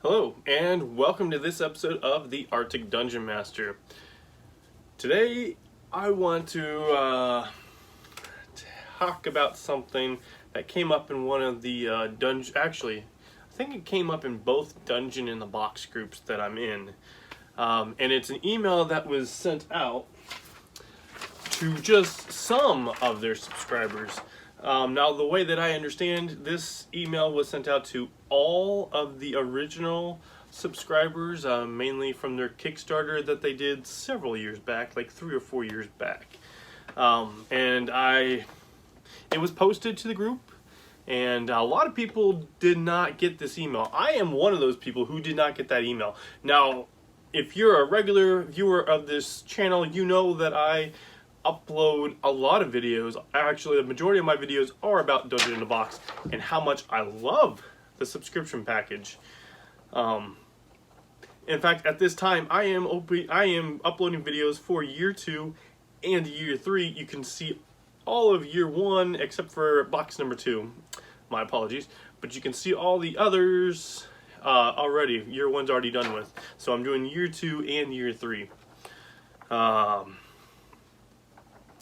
Hello, and welcome to this episode of the Arctic Dungeon Master. Today, I want to talk about something that came up in one of the dungeon. Actually, I think it came up in both Dungeon in the Box groups that I'm in, and it's an email that was sent out to just some of their subscribers. Now, the way that I understand, this email was sent out to all of the original subscribers, mainly from their Kickstarter that they did several years back, like 3 or 4 years back. It was posted to the group, and a lot of people did not get this email. I am one of those people who did not get that email. Now, if you're a regular viewer of this channel, you know that I upload a lot of videos. Actually, the majority of my videos are about Dungeon in the Box and how much I love the subscription package. In fact, at this time, I am uploading videos for year 2 and year 3. You can see all of year 1 except for box number 2. My apologies, but you can see all the others already. Year 1's already done with, so I'm doing year 2 and year 3.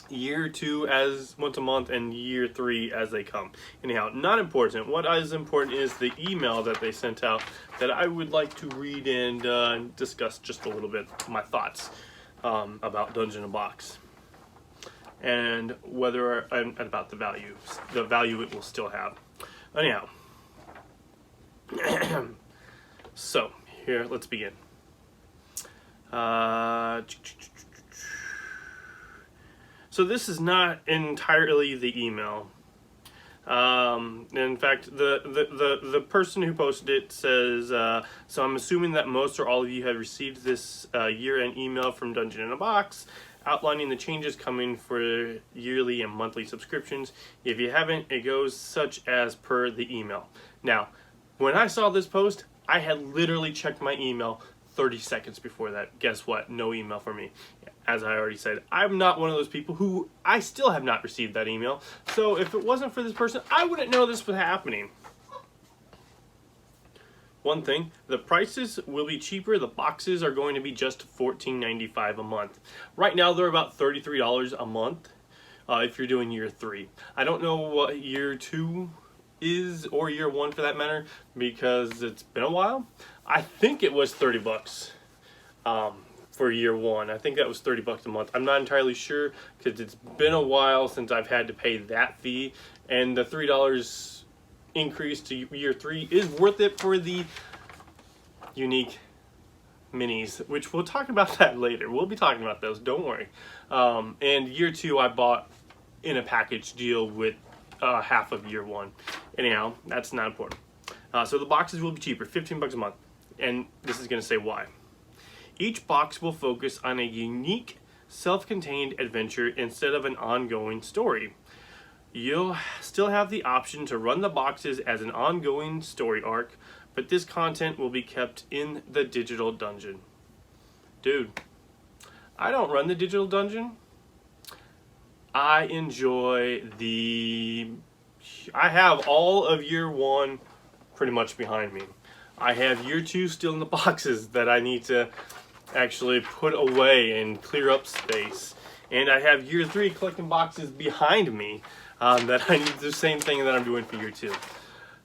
Year 2 as once a month and year 3 as they come. Anyhow, not important. What is important is the email that they sent out that I would like to read and discuss just a little bit my thoughts about Dungeon in a Box and about the value it will still have. Anyhow, so here, let's begin. So this is not entirely the email. In fact, the person who posted it says, so I'm assuming that most or all of you have received this year-end email from Dungeon in a Box outlining the changes coming for yearly and monthly subscriptions. If you haven't, it goes such as per the email. Now, when I saw this post, I had literally checked my email 30 seconds before that. Guess what? No email for me. As I already said, I'm not one of those people who I still have not received that email. So if it wasn't for this person, I wouldn't know this was happening. One thing, the prices will be cheaper. The boxes are going to be just $14.95 a month. Right now, they're about $33 a month if you're doing year 3. I don't know what year 2 is, or year 1 for that matter, because it's been a while. I think it was 30 bucks for year 1. I think that was 30 bucks a month. I'm not entirely sure because it's been a while since I've had to pay that fee, and the $3 increase to year 3 is worth it for the unique minis, which we'll talk about that later. We'll be talking about those, don't worry. And year 2 I bought in a package deal with half of year 1. Anyhow, that's not important. So the boxes will be cheaper, 15 bucks a month. And this is going to say why. Each box will focus on a unique, self-contained adventure instead of an ongoing story. You'll still have the option to run the boxes as an ongoing story arc, but this content will be kept in the digital dungeon. Dude, I don't run the digital dungeon. I enjoy I have all of year 1 pretty much behind me. I have year 2 still in the boxes that I need to actually put away and clear up space. And I have year 3 collecting boxes behind me that I need the same thing that I'm doing for year 2.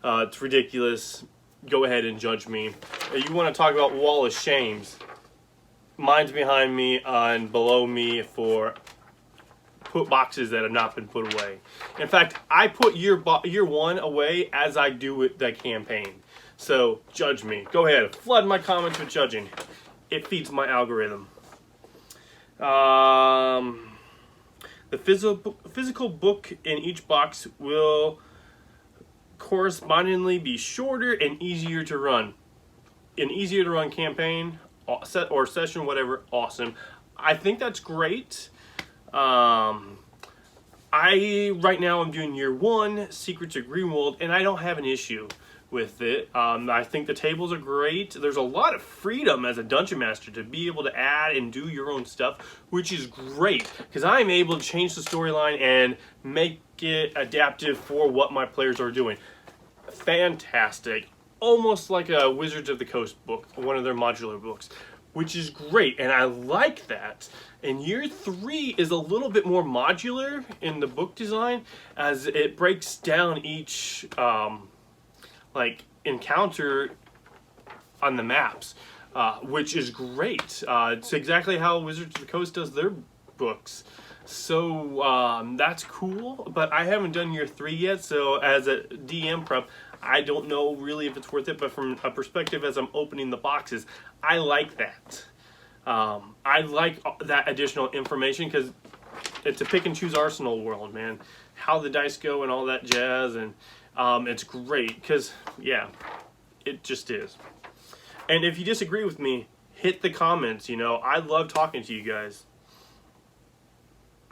It's ridiculous. Go ahead and judge me. You want to talk about wall of shames? Mine's behind me and below me for boxes that have not been put away. In fact, I put year 1 away as I do with the campaign. So, judge me. Go ahead. Flood my comments with judging. It feeds my algorithm. The physical book in each box will correspondingly be shorter and easier to run. An easier to run campaign, set or session, whatever, awesome. I think that's great. Right now I'm doing year 1, Secrets of Greenwold, and I don't have an issue with it. I think the tables are great. There's a lot of freedom as a dungeon master to be able to add and do your own stuff, which is great because I'm able to change the storyline and make it adaptive for what my players are doing. Fantastic. almost like a Wizards of the Coast book, one of their modular books, which is great, and I like that. And year 3 is a little bit more modular in the book design, as it breaks down each like encounter on the maps, which is great. It's exactly how Wizards of the Coast does their books. So that's cool, but I haven't done year 3 yet, so as a DM prep, I don't know really if it's worth it, but from a perspective as I'm opening the boxes, I like that. I like that additional information because it's a pick and choose Arsenal world, man. How the dice go and all that jazz, and it's great because, yeah, it just is. And if you disagree with me, hit the comments, you know. I love talking to you guys.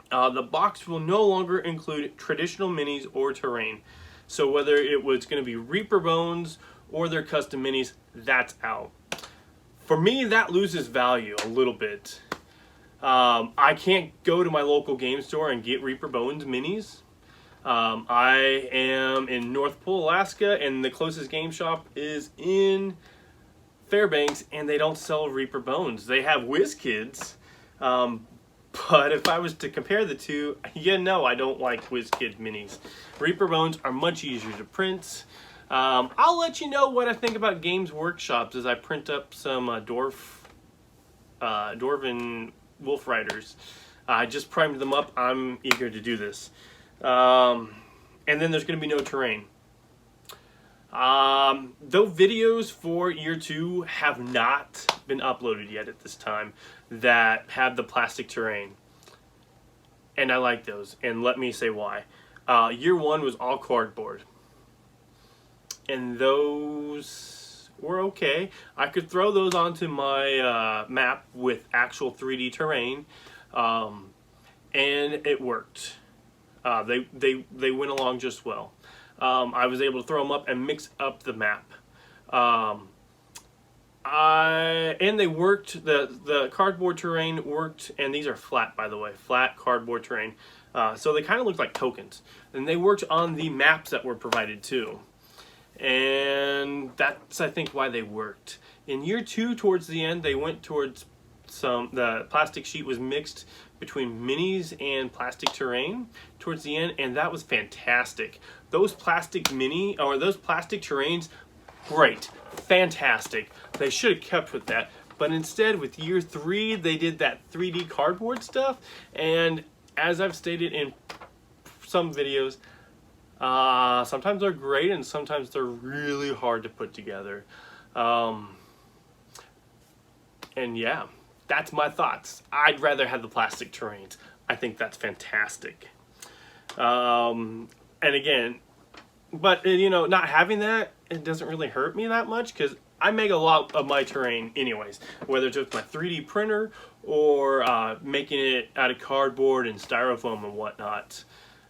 The box will no longer include traditional minis or terrain. So whether it was going to be Reaper Bones or their custom minis, that's out. For me, that loses value a little bit. I can't go to my local game store and get Reaper Bones minis. I am in North Pole, Alaska, and the closest game shop is in Fairbanks, and they don't sell Reaper Bones. They have WizKids, but if I was to compare the two, I don't like WizKid minis. Reaper Bones are much easier to print. I'll let you know what I think about Games Workshops as I print up some Dwarven Wolf Riders. I just primed them up. I'm eager to do this. And then there's going to be no terrain. Though videos for year 2 have not been uploaded yet at this time that have the plastic terrain, and I like those, and let me say why. Year 1 was all cardboard, and those were okay. I could throw those onto my map with actual 3D terrain, and it worked. They went along just well. I was able to throw them up and mix up the map. And they worked, the cardboard terrain worked, and these are flat, by the way, flat cardboard terrain. So they kind of looked like tokens. And they worked on the maps that were provided too. And that's, I think, why they worked. In year 2, towards the end, they went towards the plastic sheet was mixed between minis and plastic terrain towards the end, and that was fantastic. Those plastic terrains, great, fantastic. They should have kept with that, but instead with year 3 they did that 3D cardboard stuff, and as I've stated in some videos, sometimes they're great and sometimes they're really hard to put together. And yeah, that's my thoughts. I'd rather have the plastic terrains. I think that's fantastic. And again, but you know, not having that, it doesn't really hurt me that much because I make a lot of my terrain anyways, whether it's with my 3D printer or making it out of cardboard and styrofoam and whatnot.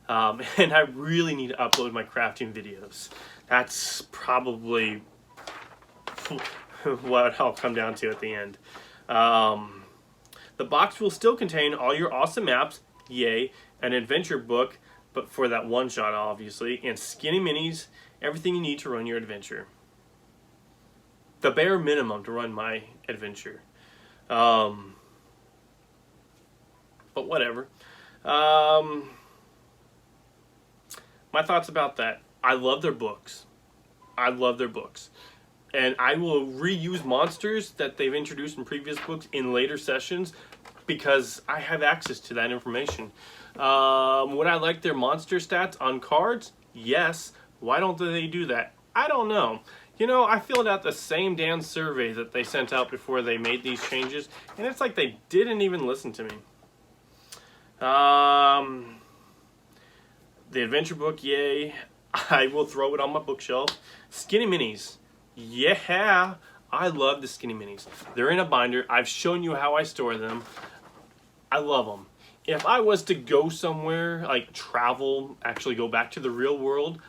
And I really need to upload my crafting videos. That's probably what I'll come down to at the end. The box will still contain all your awesome maps, yay, an adventure book, but for that one shot obviously, and skinny minis, everything you need to run your adventure. The bare minimum to run my adventure. But whatever. My thoughts about that. I love their books. I love their books. And I will reuse monsters that they've introduced in previous books in later sessions because I have access to that information. Would I like their monster stats on cards? Yes. Why don't they do that? I don't know. You know, I filled out the same damn survey that they sent out before they made these changes, and it's like they didn't even listen to me. The adventure book, yay. I will throw it on my bookshelf. Skinny minis. Yeah, I love the skinny minis. They're in a binder. I've shown you how I store them. I love them. If I was to go somewhere, like travel, actually go back to the real world,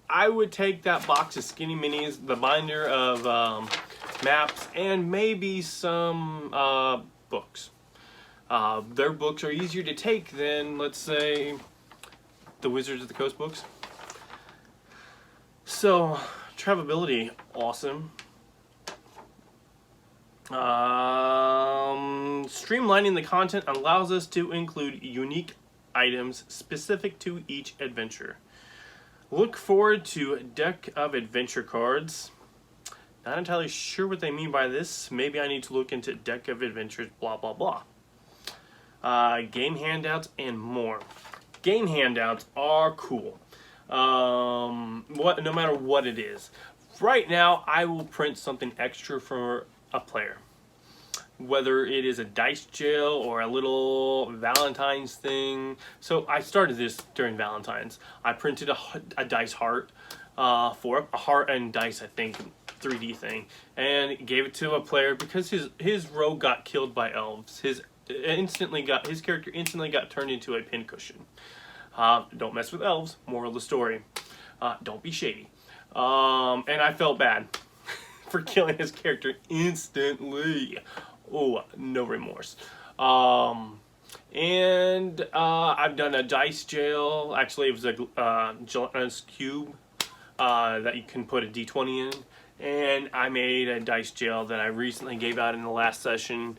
I would take that box of skinny minis, the binder of maps, and maybe some books. Their books are easier to take than, let's say, the Wizards of the Coast books. So, travelability, awesome. Streamlining the content allows us to include unique items specific to each adventure. Look forward to deck of adventure cards. Not entirely sure what they mean by this. Maybe I need to look into deck of adventures, blah, blah, blah. Game handouts and more. Game handouts are cool. No matter what it is. Right now, I will print something extra for a player. Whether it is a dice jail or a little Valentine's thing. So I started this during Valentine's. I printed a dice heart for a heart and dice, I think, 3D thing, and gave it to a player because his rogue got killed by elves. His character instantly got turned into a pincushion. Don't mess with elves. Moral of the story. Don't be shady. And I felt bad for killing his character instantly. Oh, no remorse. And I've done a dice jail. Actually, it was a gelatinous cube that you can put a D20 in. And I made a dice jail that I recently gave out in the last session,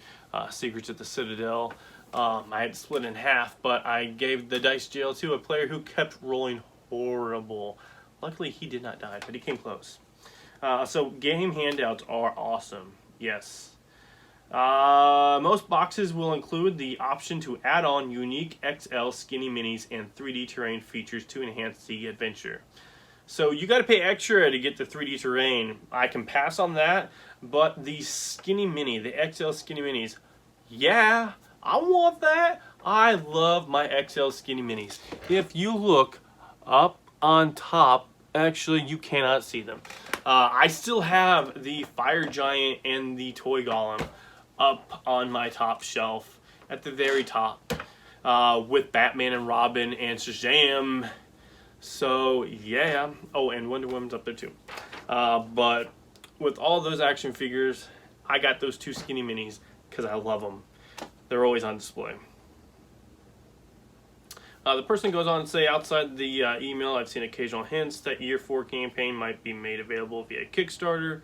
Secrets of the Citadel. I had to split in half, but I gave the dice jail to a player who kept rolling horrible. Luckily, he did not die, but he came close. So game handouts are awesome. Yes. Most boxes will include the option to add on unique XL skinny minis and 3D terrain features to enhance the adventure. So you got to pay extra to get the 3D terrain. I can pass on that, but the skinny mini, the XL skinny minis, yeah, I want that. I love my XL skinny minis. If you look up on top, actually you cannot see them. I still have the Fire Giant and the Toy Golem up on my top shelf at the very top with Batman and Robin and Shazam. So yeah. Oh, and Wonder Woman's up there too. But with all those action figures, I got those two skinny minis because I love them. They're always on display. The person goes on to say, outside the email, I've seen occasional hints that Year 4 campaign might be made available via Kickstarter.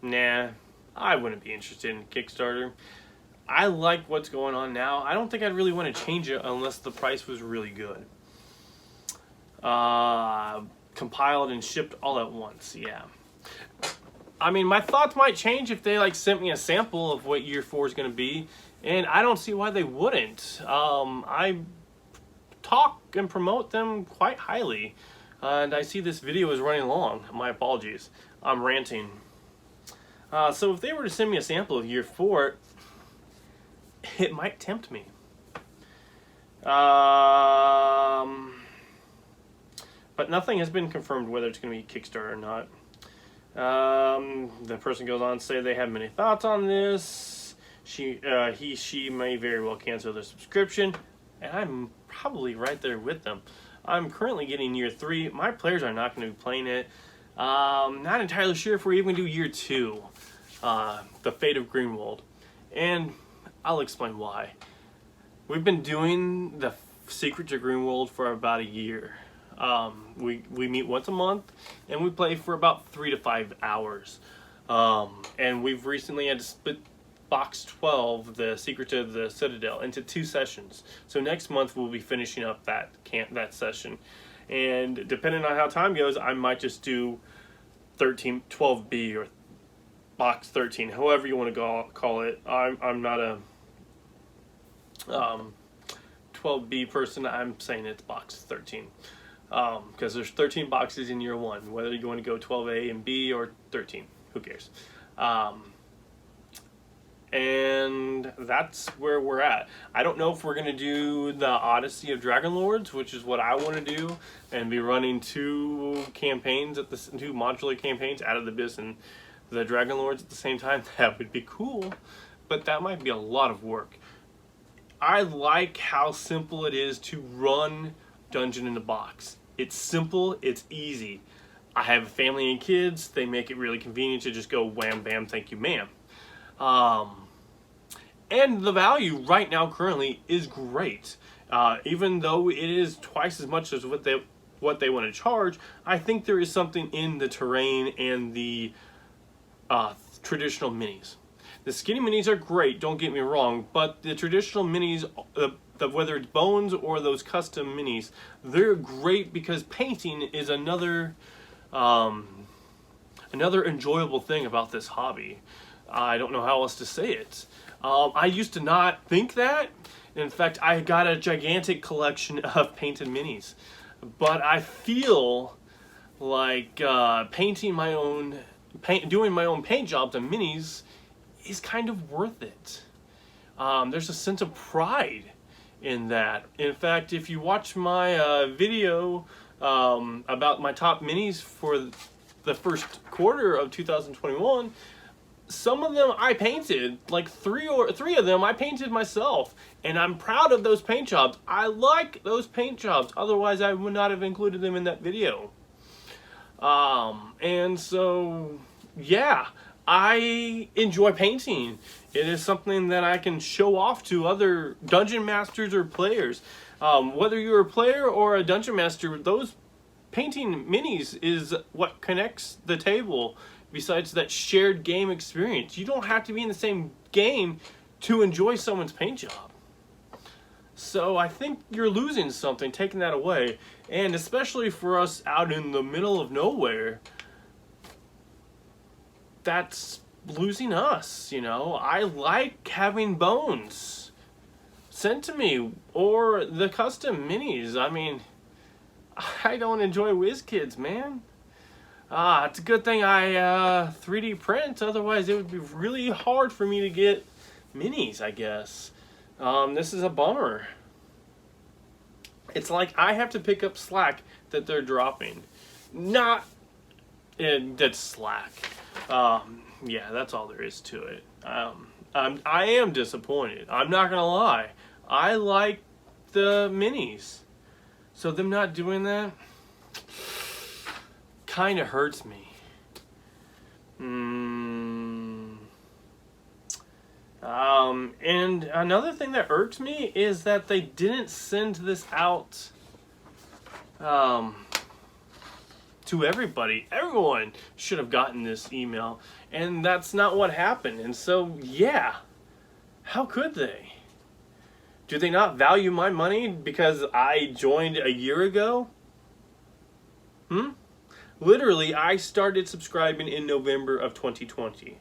Nah, I wouldn't be interested in Kickstarter. I like what's going on now. I don't think I'd really want to change it unless the price was really good. Compiled and shipped all at once, yeah. I mean, my thoughts might change if they sent me a sample of what Year 4 is going to be, and I don't see why they wouldn't. I talk and promote them quite highly, and I see this video is running long. My apologies. I'm ranting. So if they were to send me a sample of Year 4, it might tempt me. But nothing has been confirmed whether it's going to be Kickstarter or not. The person goes on to say they have many thoughts on this. She may very well cancel their subscription, and I'm probably right there with them. I'm currently getting Year 3. My players are not going to be playing it. Not entirely sure if we're even going to do Year 2, The Fate of Greenwald, and I'll explain why. We've been doing the Secrets of Greenwald for about a year. We meet once a month, and we play for about 3 to 5 hours. And we've recently had to split Box 12, the Secret of the Citadel, into 2 sessions. So next month we'll be finishing up that session. And depending on how time goes, I might just do 12B or Box 13, however you want to call it. I'm not a 12B person. I'm saying it's Box 13. Because there's 13 boxes in Year 1, whether you want to go 12A and B or 13, who cares? And that's where we're at. I don't know if we're going to do the Odyssey of Dragon Lords, which is what I want to do, and be running 2 campaigns at the 2 modular campaigns, Out of the Abyss and the Dragon Lords at the same time. That would be cool, but that might be a lot of work. I like how simple it is to run Dungeon in a Box. It's simple, it's easy. I have a family and kids. They make it really convenient to just go wham bam thank you ma'am. And the value right now currently is great. Even though it is twice as much as what what they want to charge, I think there is something in the terrain and the traditional minis. The skinny minis are great, don't get me wrong, but the traditional minis, whether it's Bones or those custom minis, they're great because painting is another enjoyable thing about this hobby. I don't know how else to say it. I used to not think that. In fact, I got a gigantic collection of painted minis. But I feel like doing my own paint jobs on minis is kind of worth it. There's a sense of pride in that. In fact, if you watch my video about my top minis for the first quarter of 2021, some of them I painted, like three of them I painted myself, and I'm proud of those paint jobs. I like those paint jobs, otherwise I would not have included them in that video. And so, yeah, I enjoy painting. It is something that I can show off to other dungeon masters or players. Whether you're a player or a dungeon master, those painting minis is what connects the table besides that shared game experience. You don't have to be in the same game to enjoy someone's paint job. So I think you're losing something taking that away, and especially for us out in the middle of nowhere, that's losing us, you know. I like having Bones sent to me or the custom minis. I mean, I don't enjoy WizKids, man. It's a good thing I 3D print, otherwise it would be really hard for me to get minis, I guess. This is a bummer. It's like I have to pick up slack that they're dropping. That's slack. Yeah, that's all there is to it. I am disappointed. I'm not gonna lie. I like the minis. So them not doing that kind of hurts me. And another thing that irks me is that they didn't send this out to everybody. Everyone should have gotten this email, and that's not what happened. And so, yeah, how could they? Do they not value my money because I joined a year ago? Literally, I started subscribing in November of 2020.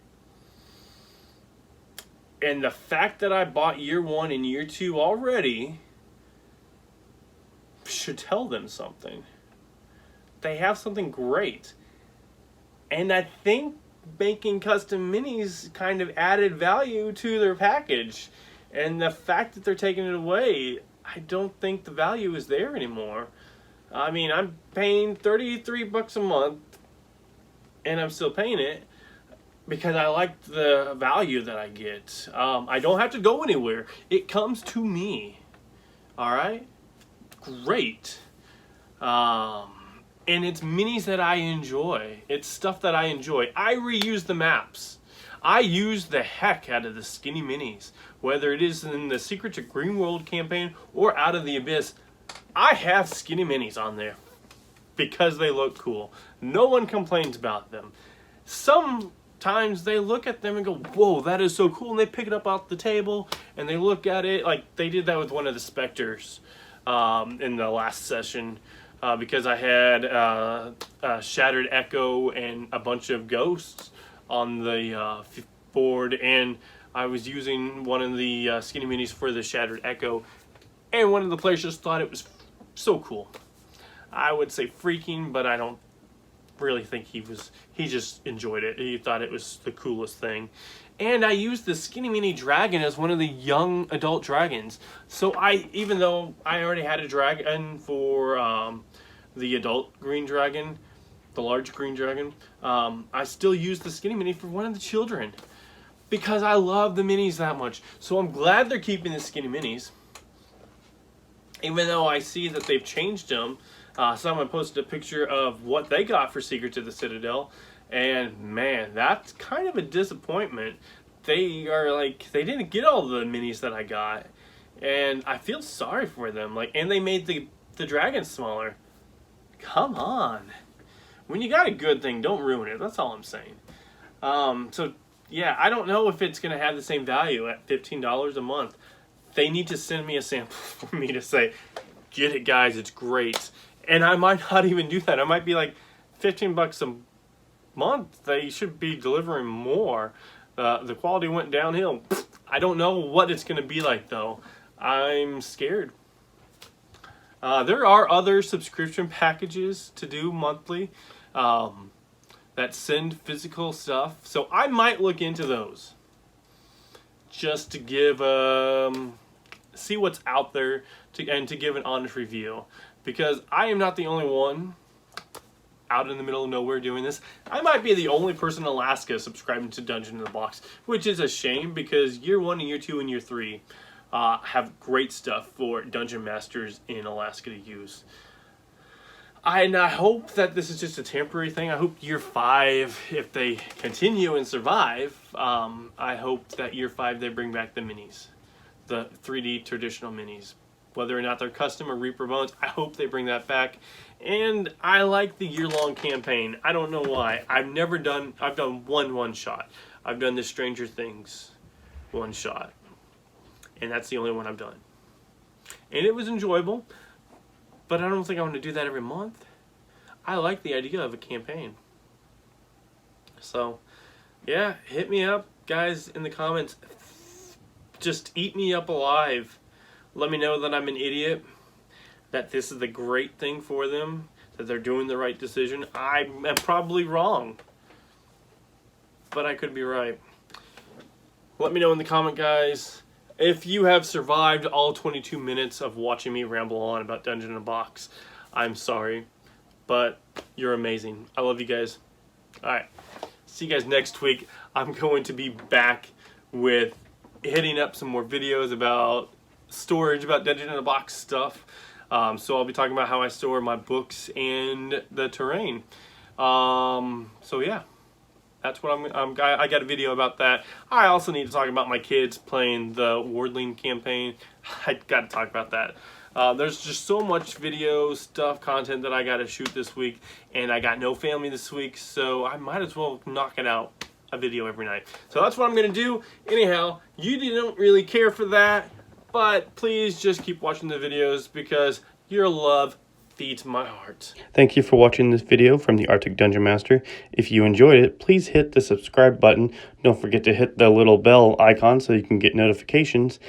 And the fact that I bought year 1 and year 2 already should tell them something. They have something great. And I think making custom minis kind of added value to their package. And the fact that they're taking it away, I don't think the value is there anymore. I mean, I'm paying $33 a month, and I'm still paying it because I like the value that I get. I don't have to go anywhere. It comes to me. All right? Great. And it's minis that I enjoy. It's stuff that I enjoy. I reuse the maps. I use the heck out of the skinny minis. Whether it is in the Secret to Greenworld campaign or Out of the Abyss, I have skinny minis on there because they look cool. No one complains about them. Sometimes they look at them and go, whoa, that is so cool. And they pick it up off the table and they look at it. Like they did that with one of the Spectres in the last session because I had a Shattered Echo and a bunch of ghosts on the board, and I was using one of the skinny minis for the Shattered Echo, and one of the players just thought it was so cool. I would say freaking, but I don't really think he just enjoyed it. He thought it was the coolest thing. And I used the skinny mini dragon as one of the young adult dragons. So even though I already had a dragon for the adult green dragon, the large green dragon, I still used the skinny mini for one of the children because I love the minis that much. So I'm glad they're keeping the skinny minis, even though I see that they've changed them. Someone posted a picture of what they got for Secret to the Citadel, and man, that's kind of a disappointment. They didn't get all the minis that I got, and I feel sorry for them. And they made the dragon smaller. Come on. When you got a good thing, don't ruin it. That's all I'm saying. So, yeah, I don't know if it's going to have the same value at $15 a month. They need to send me a sample for me to say, get it, guys, it's great. And I might not even do that. I might be like, 15 bucks a month. They should be delivering more. The quality went downhill. I don't know what it's going to be like, though. I'm scared. There are other subscription packages to do monthly that send physical stuff. So I might look into those just to give, see what's out there and to give an honest review. Because I am not the only one out in the middle of nowhere doing this. I might be the only person in Alaska subscribing to Dungeon in the Box, which is a shame because year 1 and year 2 and year 3 have great stuff for dungeon masters in Alaska to use. And I hope that this is just a temporary thing. I hope year 5, if they continue and survive, I hope that year 5 they bring back the minis, the 3D traditional minis. Whether or not they're custom or Reaper Bones, I hope they bring that back. And I like the year-long campaign. I don't know why. I've done one shot. I've done the Stranger Things one shot. And that's the only one I've done. And it was enjoyable, but I don't think I want to do that every month. I like the idea of a campaign. So, yeah, hit me up, guys, in the comments. Just eat me up alive. Let me know that I'm an idiot, that this is the great thing for them, that they're doing the right decision. I am probably wrong, but I could be right. Let me know in the comment, guys, if you have survived all 22 minutes of watching me ramble on about Dungeon in a Box. I'm sorry, but you're amazing. I love you guys. Alright, see you guys next week. I'm going to be back with hitting up some more videos about storage, about Dungeon in a Box stuff. So I'll be talking about how I store my books and the terrain. So yeah, that's what I got a video about that. I also need to talk about my kids playing the Wardling campaign. I got to talk about that. There's just so much video stuff, content that I got to shoot this week, and I got no family this week, so I might as well knock it out a video every night. So that's what I'm going to do. Anyhow, you didn't really care for that, but please just keep watching the videos because your love feeds my heart. Thank you for watching this video from the Arctic Dungeon Master. If you enjoyed it, please hit the subscribe button. Don't forget to hit the little bell icon so you can get notifications.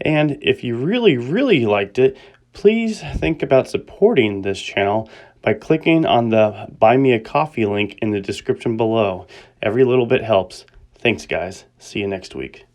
And if you really, really liked it, please think about supporting this channel by clicking on the Buy Me a Coffee link in the description below. Every little bit helps. Thanks, guys. See you next week.